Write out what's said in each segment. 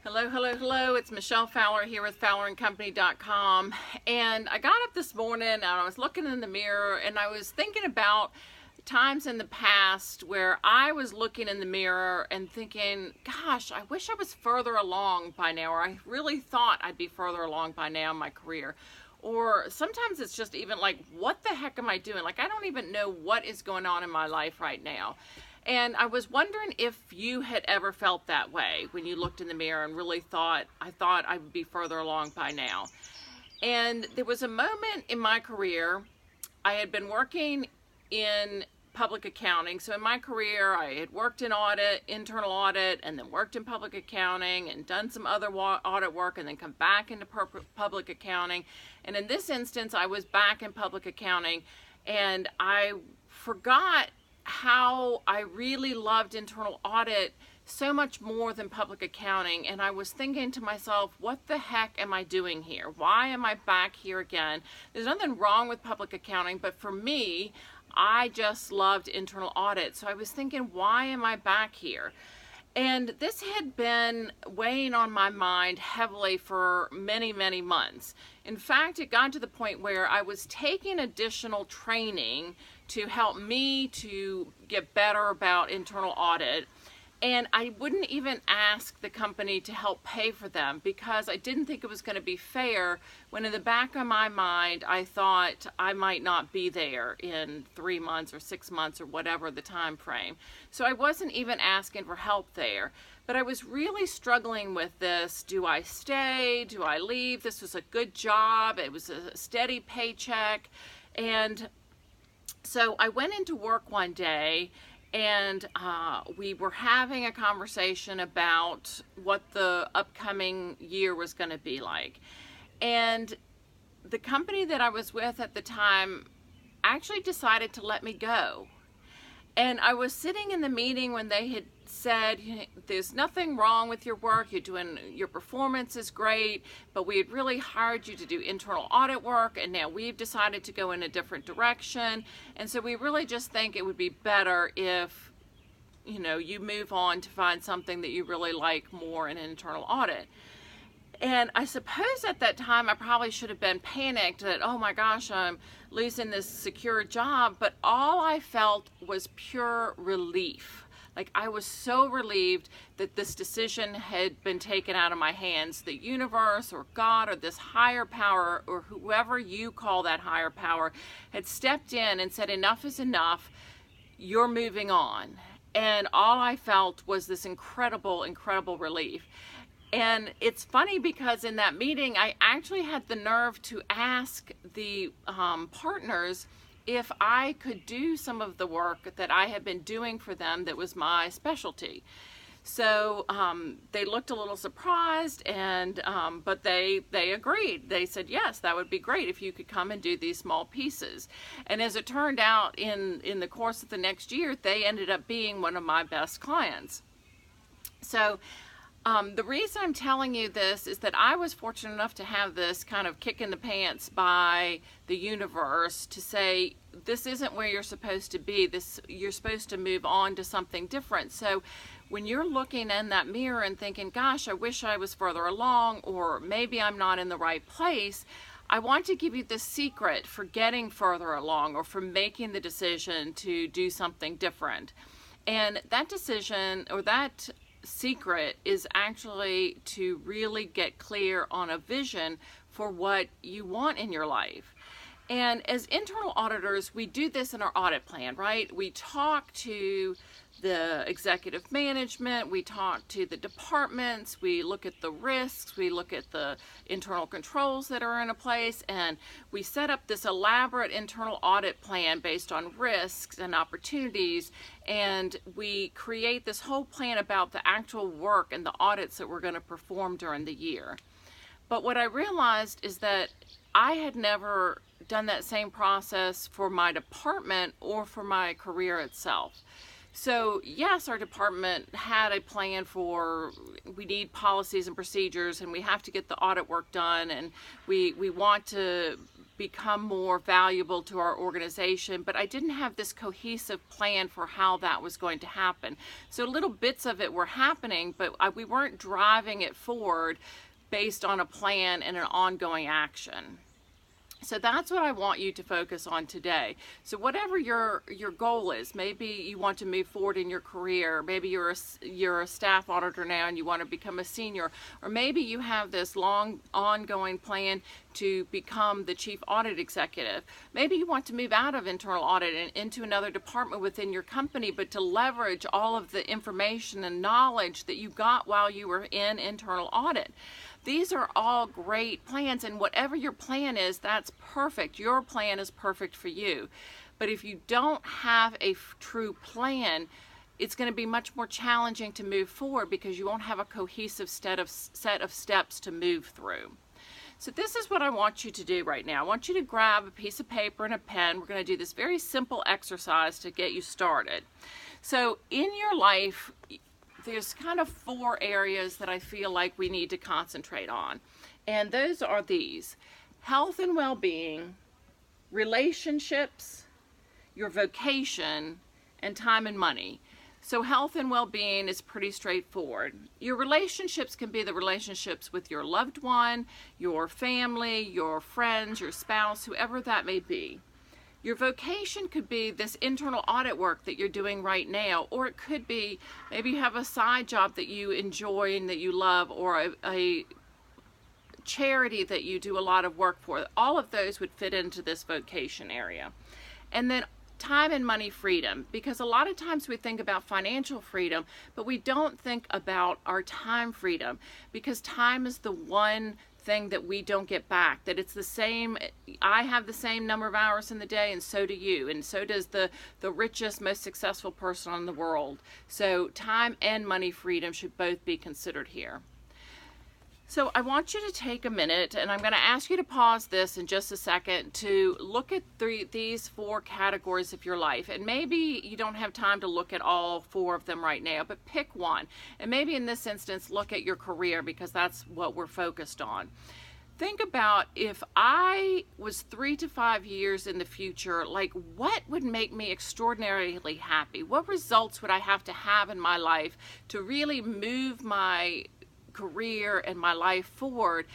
Hello, hello, hello. It's Michelle Fowler here with FowlerandCompany.com. And I got up this morning and I was looking in the mirror and I was thinking about times in the past where I was looking in the mirror and thinking, gosh, I wish I was further along by now, or I really thought I'd be further along by now in my career. Or sometimes it's just even like, what the heck am I doing? Like, I don't even know what is going on in my life right now. And I was wondering if you had ever felt that way when you looked in the mirror and really thought I would be further along by now. And there was a moment in my career, I had been working in public accounting. So in my career, I had worked in audit, internal audit, and then worked in public accounting and done some other audit work and then come back into public accounting. And in this instance, I was back in public accounting and I forgot how I really loved internal audit so much more than public accounting. And I was thinking to myself, what the heck am I doing here? Why am I back here again? There's nothing wrong with public accounting, but for me, I just loved internal audit. So I was thinking, why am I back here? And this had been weighing on my mind heavily for many, many months. In fact, it got to the point where I was taking additional training to help me to get better about internal audit. And I wouldn't even ask the company to help pay for them because I didn't think it was going to be fair, when in the back of my mind I thought I might not be there in 3 months or 6 months or whatever the time frame. So I wasn't even asking for help there. But I was really struggling with this. Do I stay? Do I leave? This was a good job. It was a steady paycheck. And so I went into work one day and we were having a conversation about what the upcoming year was going to be like. And the company that I was with at the time actually decided to let me go. And I was sitting in the meeting when they had said, there's nothing wrong with your work, your performance is great, but we had really hired you to do internal audit work, and now we've decided to go in a different direction. And so we really just think it would be better if, you move on to find something that you really like more in internal audit. And I suppose at that time I probably should have been panicked that, oh my gosh, I'm losing this secure job. But all I felt was pure relief. Like, I was so relieved that this decision had been taken out of my hands. The universe or God or this higher power, or whoever you call that higher power, had stepped in and said, enough is enough. You're moving on. And all I felt was this incredible, incredible relief. And it's funny because in that meeting, I actually had the nerve to ask the partners if I could do some of the work that I had been doing for them that was my specialty. So they looked a little surprised, but they agreed. They said, yes, that would be great if you could come and do these small pieces. And as it turned out, in the course of the next year, they ended up being one of my best clients. So the reason I'm telling you this is that I was fortunate enough to have this kind of kick in the pants by the universe to say, this isn't where you're supposed to be. You're supposed to move on to something different. So when you're looking in that mirror and thinking, gosh, I wish I was further along, or maybe I'm not in the right place, I want to give you the secret for getting further along or for making the decision to do something different. And that decision, or that secret, is actually to really get clear on a vision for what you want in your life. And as internal auditors, we do this in our audit plan, right? We talk to the executive management, we talk to the departments, we look at the risks, we look at the internal controls that are in a place, and we set up this elaborate internal audit plan based on risks and opportunities, and we create this whole plan about the actual work and the audits that we're going to perform during the year. But what I realized is that I had never done that same process for my department or for my career itself. So yes, our department had a plan for, we need policies and procedures and we have to get the audit work done, and we want to become more valuable to our organization, but I didn't have this cohesive plan for how that was going to happen. So little bits of it were happening, but we weren't driving it forward based on a plan and an ongoing action. So that's what I want you to focus on today. So whatever your goal is, maybe you want to move forward in your career, maybe you're a staff auditor now and you want to become a senior, or maybe you have this long ongoing plan to become the chief audit executive. Maybe you want to move out of internal audit and into another department within your company, but to leverage all of the information and knowledge that you got while you were in internal audit. These are all great plans, and whatever your plan is, that's perfect. Your plan is perfect for you. But if you don't have a true plan, it's going to be much more challenging to move forward because you won't have a cohesive set of steps to move through. So this is what I want you to do right now. I want you to grab a piece of paper and a pen. We're going to do this very simple exercise to get you started. So in your life, there's kind of 4 areas that I feel like we need to concentrate on. And those are these: health and well-being, relationships, your vocation, and time and money. So health and well-being is pretty straightforward. Your relationships can be the relationships with your loved one, your family, your friends, your spouse, whoever that may be. Your vocation could be this internal audit work that you're doing right now, or it could be maybe you have a side job that you enjoy and that you love, or a charity that you do a lot of work for. All of those would fit into this vocation area. And then time and money freedom, because a lot of times we think about financial freedom, but we don't think about our time freedom, because time is the one thing that we don't get back. That it's the same, I have the same number of hours in the day, and so do you, and so does the richest, most successful person in the world. So time and money freedom should both be considered here. So I want you to take a minute, and I'm going to ask you to pause this in just a second to look at these 4 categories of your life. And maybe you don't have time to look at all 4 of them right now, but pick one. And maybe in this instance, look at your career, because that's what we're focused on. Think about, if I was 3 to 5 years in the future, like, what would make me extraordinarily happy? What results would I have to have in my life to really move my career and my life forward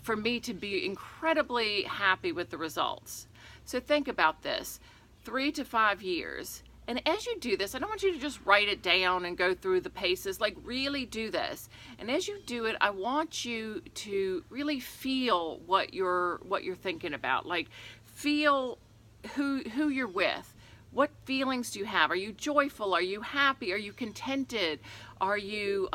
for me to be incredibly happy with the results? So think about this, 3 to 5 years. And as you do this, I don't want you to just write it down and go through the paces. Like, really do this. And as you do it, I want you to really feel what you're thinking about. Like, feel who you're with. What feelings do you have? Are you joyful? Are you happy? Are you contented? Are you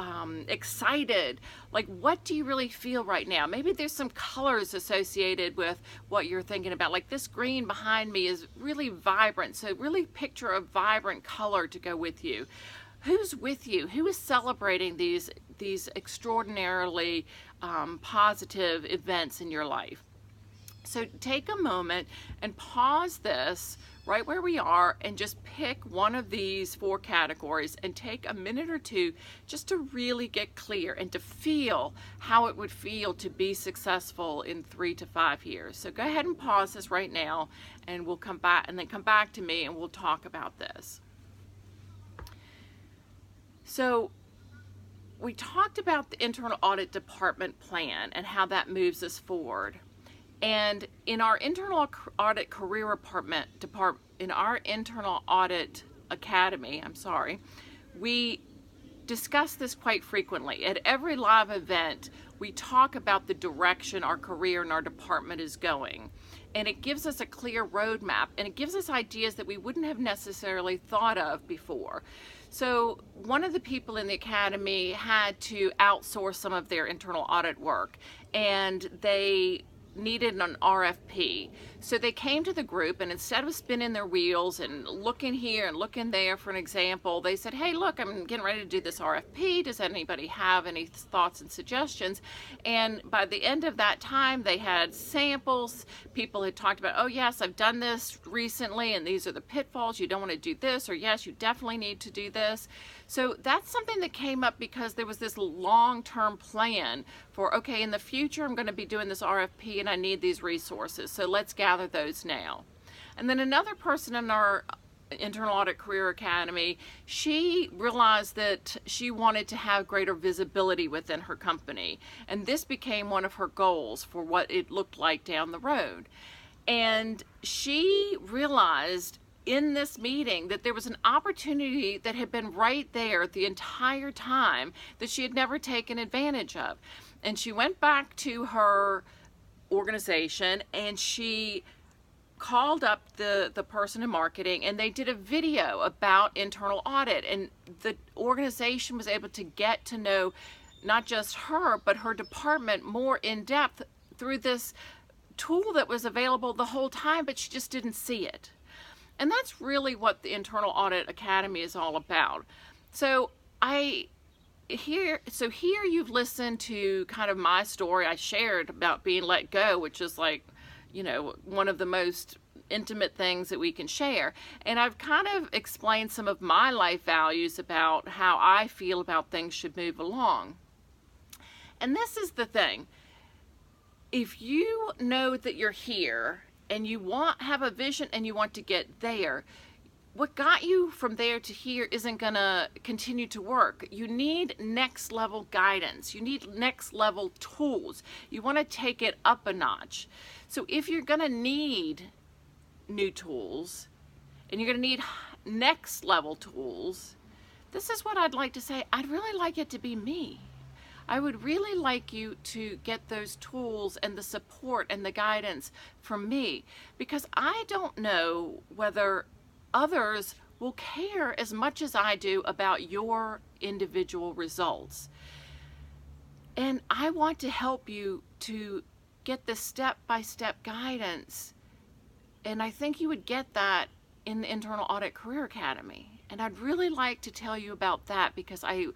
excited? Like, what do you really feel right now? Maybe there's some colors associated with what you're thinking about. Like, this green behind me is really vibrant. So really picture a vibrant color to go with you. Who's with you? Who is celebrating these extraordinarily positive events in your life? So take a moment and pause this right where we are and just pick one of these 4 categories and take a minute or 2 just to really get clear and to feel how it would feel to be successful in 3 to 5 years. So go ahead and pause this right now, and we'll come back, and then come back to me and we'll talk about this. So we talked about the internal audit department plan and how that moves us forward. And in our internal audit career in our internal audit academy, we discuss this quite frequently. At every live event, we talk about the direction our career and our department is going. And it gives us a clear roadmap, and it gives us ideas that we wouldn't have necessarily thought of before. So one of the people in the academy had to outsource some of their internal audit work, and they needed an RFP. So they came to the group, and instead of spinning their wheels and looking here and looking there for an example, they said, hey, look, I'm getting ready to do this RFP. Does anybody have any thoughts and suggestions? And by the end of that time, they had samples. People had talked about, oh yes, I've done this recently, and these are the pitfalls. You don't want to do this, or yes, you definitely need to do this. So that's something that came up because there was this long-term plan for, okay, in the future I'm going to be doing this RFP and I need these resources, so let's gather those now. And then another person in our Internal Audit Career Academy, she realized that she wanted to have greater visibility within her company, and this became one of her goals for what it looked like down the road. And she realized in this meeting that there was an opportunity that had been right there the entire time that she had never taken advantage of. And she went back to her organization and she called up the person in marketing, and they did a video about internal audit, and the organization was able to get to know not just her but her department more in depth through this tool that was available the whole time, but she just didn't see it. And that's really what the Internal Audit Academy is all about. So here you've listened to kind of my story. I shared about being let go, which is like, you know, one of the most intimate things that we can share. And I've kind of explained some of my life values about how I feel about things should move along. And this is the thing. If you know that you're here and you have a vision and you want to get there, what got you from there to here isn't going to continue to work. You need next level guidance. You need next level tools. You want to take it up a notch. So if you're going to need new tools and you're going to need next level tools, this is what I'd like to say. I'd really like it to be me. I would really like you to get those tools and the support and the guidance from me, because I don't know whether others will care as much as I do about your individual results. And I want to help you to get the step-by-step guidance. And I think you would get that in the Internal Audit Career Academy. And I'd really like to tell you about that, because I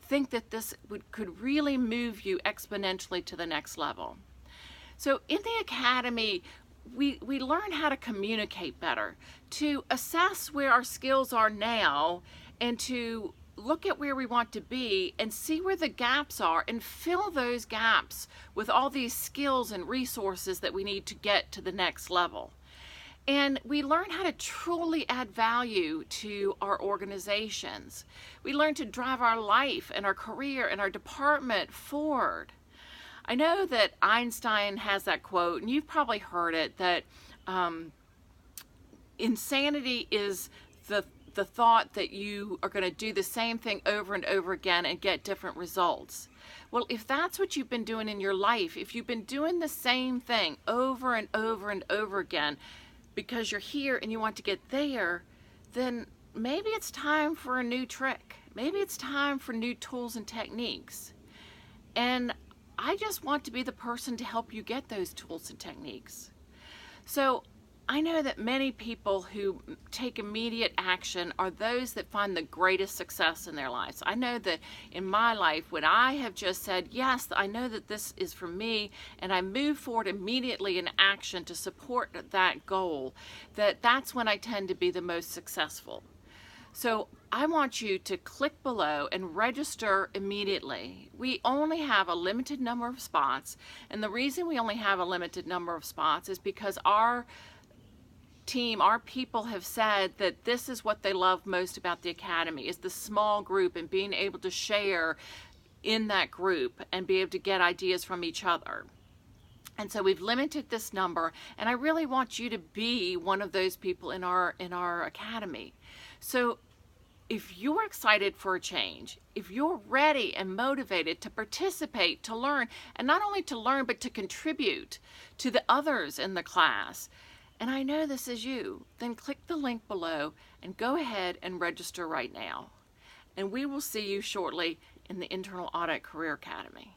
think that this could really move you exponentially to the next level. So in the Academy, we learn how to communicate better, to assess where our skills are now, and to look at where we want to be and see where the gaps are and fill those gaps with all these skills and resources that we need to get to the next level. And we learn how to truly add value to our organizations. We learn to drive our life and our career and our department forward. I know that Einstein has that quote, and you've probably heard it, that insanity is the thought that you are going to do the same thing over and over again and get different results. Well, if that's what you've been doing in your life, if you've been doing the same thing over and over and over again because you're here and you want to get there, then maybe it's time for a new trick. Maybe it's time for new tools and techniques. And I just want to be the person to help you get those tools and techniques. So I know that many people who take immediate action are those that find the greatest success in their lives. I know that in my life, when I have just said, yes, I know that this is for me, and I move forward immediately in action to support that goal, that's when I tend to be the most successful. So I want you to click below and register immediately. We only have a limited number of spots, and the reason we only have a limited number of spots is because our team, our people have said that this is what they love most about the Academy, is the small group and being able to share in that group and be able to get ideas from each other. And so we've limited this number, and I really want you to be one of those people in our Academy. So if you're excited for a change, if you're ready and motivated to participate, to learn, and not only to learn, but to contribute to the others in the class, and I know this is you, then click the link below and go ahead and register right now. And we will see you shortly in the Internal Audit Career Academy.